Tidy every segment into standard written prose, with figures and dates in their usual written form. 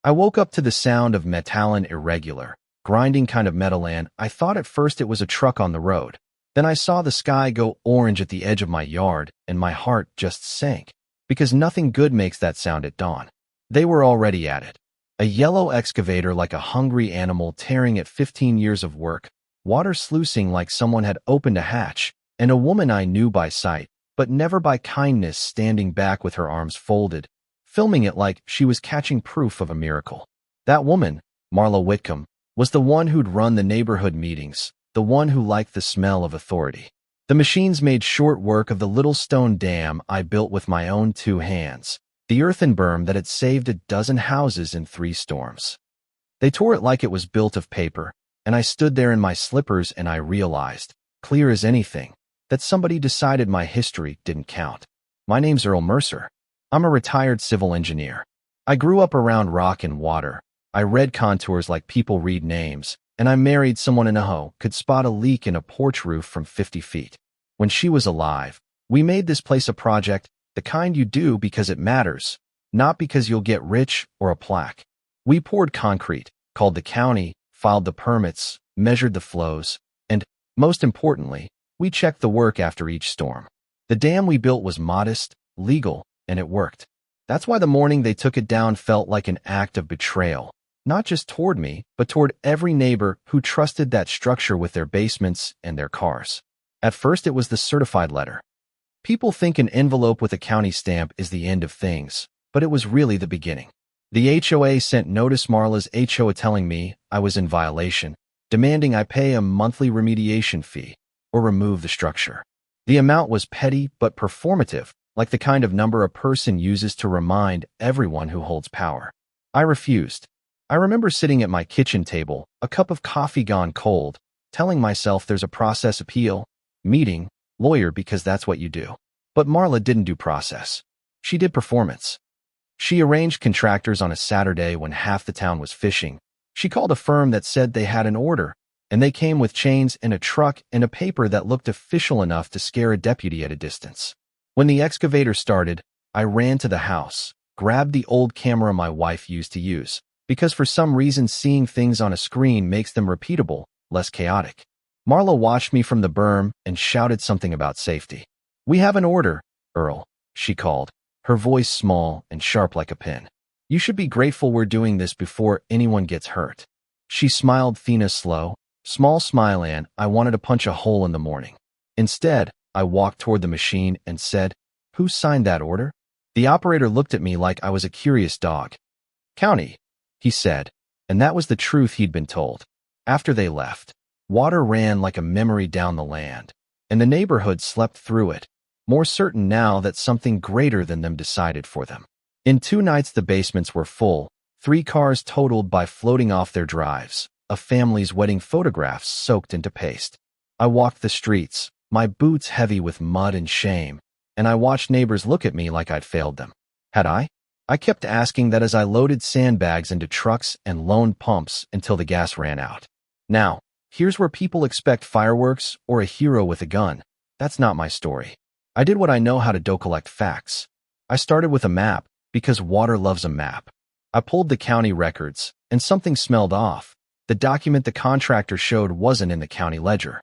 I woke up to the sound of metallan irregular, grinding kind of metal, and I thought at first it was a truck on the road. Then I saw the sky go orange at the edge of my yard, and my heart just sank, because nothing good makes that sound at dawn. They were already at it. A yellow excavator like a hungry animal tearing at 15 years of work, water sluicing like someone had opened a hatch, and a woman I knew by sight, but never by kindness, standing back with her arms folded, filming it like she was catching proof of a miracle. That woman, Marla Whitcomb, was the one who'd run the neighborhood meetings, the one who liked the smell of authority. The machines made short work of the little stone dam I built with my own 2 hands, the earthen berm that had saved a dozen houses in 3 storms. They tore it like it was built of paper, and I stood there in my slippers and I realized, clear as anything, that somebody decided my history didn't count. My name's Earl Mercer. I'm a retired civil engineer. I grew up around rock and water. I read contours like people read names, and I married someone in HOA could spot a leak in a porch roof from 50 feet. When she was alive, we made this place a project, the kind you do because it matters, not because you'll get rich or a plaque. We poured concrete, called the county, filed the permits, measured the flows, and, most importantly, we checked the work after each storm. The dam we built was modest, legal, and it worked. That's why the morning they took it down felt like an act of betrayal. Not just toward me, but toward every neighbor who trusted that structure with their basements and their cars. At first, it was the certified letter. People think an envelope with a county stamp is the end of things, but it was really the beginning. The HOA sent notice Marla's HOA telling me I was in violation, demanding I pay a monthly remediation fee or remove the structure. The amount was petty but performative, like the kind of number a person uses to remind everyone who holds power. I refused. I remember sitting at my kitchen table, a cup of coffee gone cold, telling myself there's a process appeal, meeting, lawyer because that's what you do. But Marla didn't do process. She did performance. She arranged contractors on a Saturday when half the town was fishing. She called a firm that said they had an order, and they came with chains and a truck and a paper that looked official enough to scare a deputy at a distance. When the excavator started, I ran to the house, grabbed the old camera my wife used to use, because for some reason seeing things on a screen makes them repeatable, less chaotic. Marla watched me from the berm and shouted something about safety. "We have an order, Earl," she called, her voice small and sharp like a pin. "You should be grateful we're doing this before anyone gets hurt." She smiled Thena's small smile, and I wanted to punch a hole in the morning. Instead, I walked toward the machine and said, "Who signed that order?" The operator looked at me like I was a curious dog. "County," he said, and that was the truth he'd been told. After they left, water ran like a memory down the land, and the neighborhood slept through it, more certain now that something greater than them decided for them. In 2 nights the basements were full, 3 cars totaled by floating off their drives, a family's wedding photographs soaked into paste. I walked the streets, my boots heavy with mud and shame, and I watched neighbors look at me like I'd failed them. Had I? I kept asking that as I loaded sandbags into trucks and loaned pumps until the gas ran out. Now, here's where people expect fireworks or a hero with a gun. That's not my story. I did what I know how to do: collect facts. I started with a map, because water loves a map. I pulled the county records, and something smelled off. The document the contractor showed wasn't in the county ledger.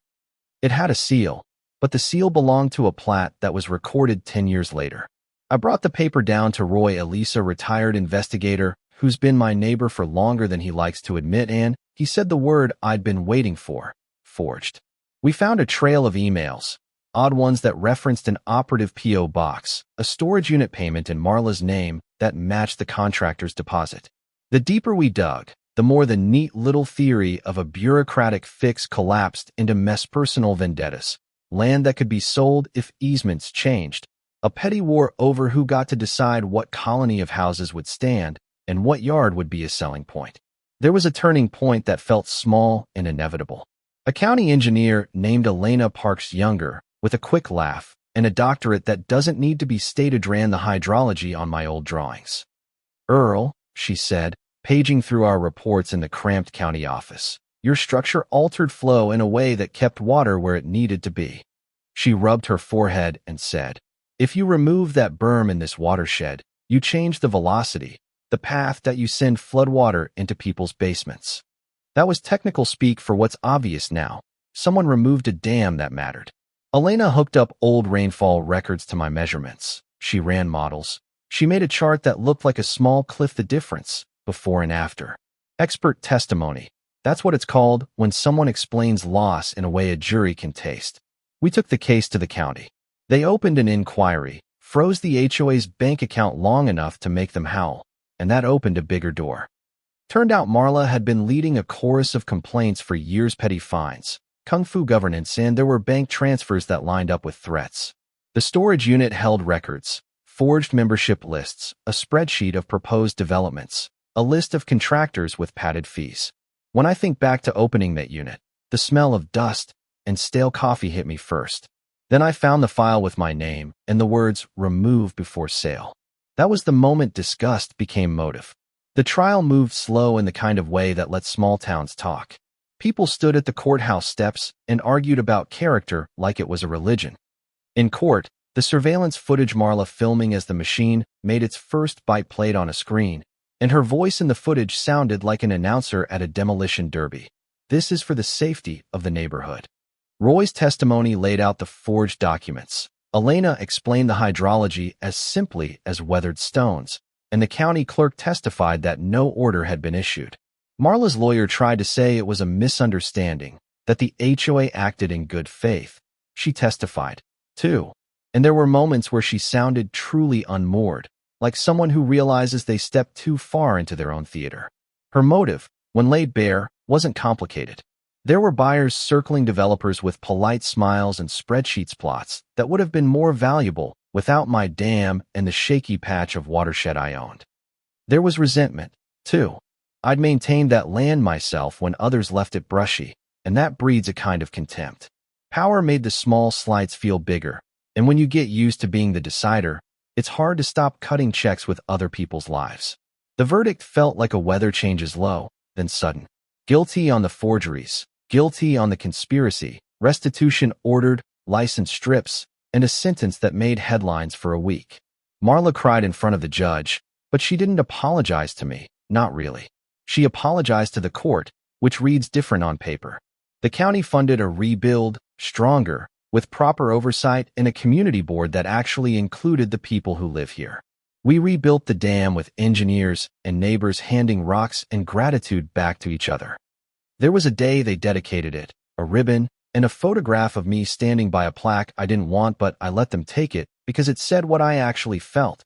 It had a seal, but the seal belonged to a plat that was recorded 10 years later. I brought the paper down to Roy Elisa, retired investigator, who's been my neighbor for longer than he likes to admit, and he said the word I'd been waiting for: forged. We found a trail of emails, odd ones that referenced an operative P.O. box, a storage unit payment in Marla's name that matched the contractor's deposit. The deeper we dug, the more the neat little theory of a bureaucratic fix collapsed into personal vendettas, land that could be sold if easements changed, a petty war over who got to decide what colony of houses would stand and what yard would be a selling point. There was a turning point that felt small and inevitable. A county engineer named Elena Parks Younger, with a quick laugh, and a doctorate that doesn't need to be stated, ran the hydrology on my old drawings. "Earl," she said, paging through our reports in the cramped county office, "your structure altered flow in a way that kept water where it needed to be." She rubbed her forehead and said, "If you remove that berm in this watershed, you change the velocity, the path that you send floodwater into people's basements. That was technical speak for what's obvious now. Someone removed a dam that mattered. Elena hooked up old rainfall records to my measurements. She ran models. She made a chart that looked like a small cliff, the difference, before and after. Expert testimony. That's what it's called when someone explains loss in a way a jury can taste. We took the case to the county. They opened an inquiry, froze the HOA's bank account long enough to make them howl, and that opened a bigger door. Turned out Marla had been leading a chorus of complaints for years: petty fines, kung fu governance, and there were bank transfers that lined up with threats. The storage unit held records, forged membership lists, a spreadsheet of proposed developments, a list of contractors with padded fees. When I think back to opening that unit, the smell of dust and stale coffee hit me first. Then I found the file with my name and the words "remove before sale." That was the moment disgust became motive. The trial moved slow in the kind of way that lets small towns talk. People stood at the courthouse steps and argued about character like it was a religion. In court, the surveillance footage Marla filming as the machine made its first bite played on a screen, and her voice in the footage sounded like an announcer at a demolition derby. This is for the safety of the neighborhood. Roy's testimony laid out the forged documents. Elena explained the hydrology as simply as weathered stones, and the county clerk testified that no order had been issued. Marla's lawyer tried to say it was a misunderstanding, that the HOA acted in good faith. She testified, too, and there were moments where she sounded truly unmoored, like someone who realizes they stepped too far into their own theater. Her motive, when laid bare, wasn't complicated. There were buyers circling developers with polite smiles and spreadsheets plots that would have been more valuable without my dam and the shaky patch of watershed I owned. There was resentment, too. I'd maintained that land myself when others left it brushy, and that breeds a kind of contempt. Power made the small slights feel bigger, and when you get used to being the decider, it's hard to stop cutting checks with other people's lives. The verdict felt like a weather changes low, then sudden. Guilty on the forgeries, guilty on the conspiracy, restitution ordered, license strips, and a sentence that made headlines for a week. Marla cried in front of the judge, but she didn't apologize to me, not really. She apologized to the court, which reads different on paper. The county funded a rebuild, stronger, with proper oversight and a community board that actually included the people who live here. We rebuilt the dam with engineers and neighbors handing rocks and gratitude back to each other. There was a day they dedicated it, a ribbon, and a photograph of me standing by a plaque I didn't want, but I let them take it because it said what I actually felt.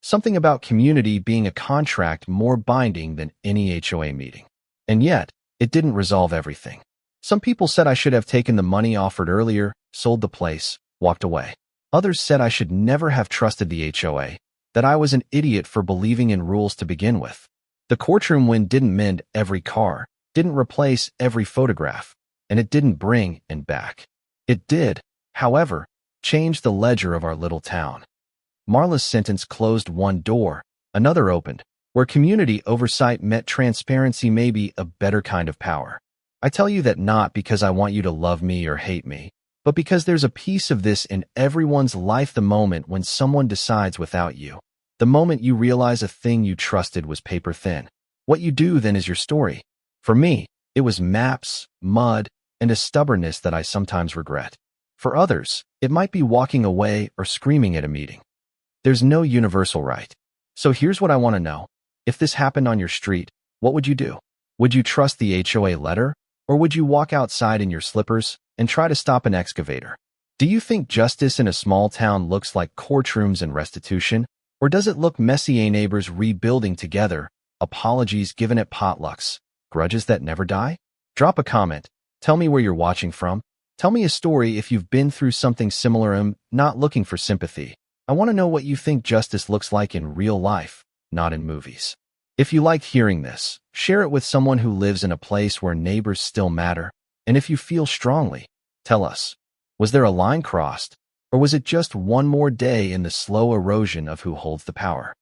Something about community being a contract more binding than any HOA meeting. And yet, it didn't resolve everything. Some people said I should have taken the money offered earlier, sold the place, walked away. Others said I should never have trusted the HOA, that I was an idiot for believing in rules to begin with. The courtroom wind didn't mend every car, didn't replace every photograph, and it didn't bring and back. It did, however, change the ledger of our little town. Marla's sentence closed one door, another opened, where community oversight met transparency, maybe a better kind of power. I tell you that not because I want you to love me or hate me, but because there's a piece of this in everyone's life, the moment when someone decides without you. The moment you realize a thing you trusted was paper thin. What you do then is your story. For me, it was maps, mud, and a stubbornness that I sometimes regret. For others, it might be walking away or screaming at a meeting. There's no universal right. So here's what I want to know. If this happened on your street, what would you do? Would you trust the HOA letter? Or would you walk outside in your slippers and try to stop an excavator? Do you think justice in a small town looks like courtrooms and restitution? Or does it look messy, neighbors rebuilding together, apologies given at potlucks, grudges that never die? Drop a comment. Tell me where you're watching from. Tell me a story if you've been through something similar. I'm not looking for sympathy. I want to know what you think justice looks like in real life, not in movies. If you liked hearing this, share it with someone who lives in a place where neighbors still matter. And if you feel strongly, tell us, was there a line crossed, or was it just one more day in the slow erosion of who holds the power?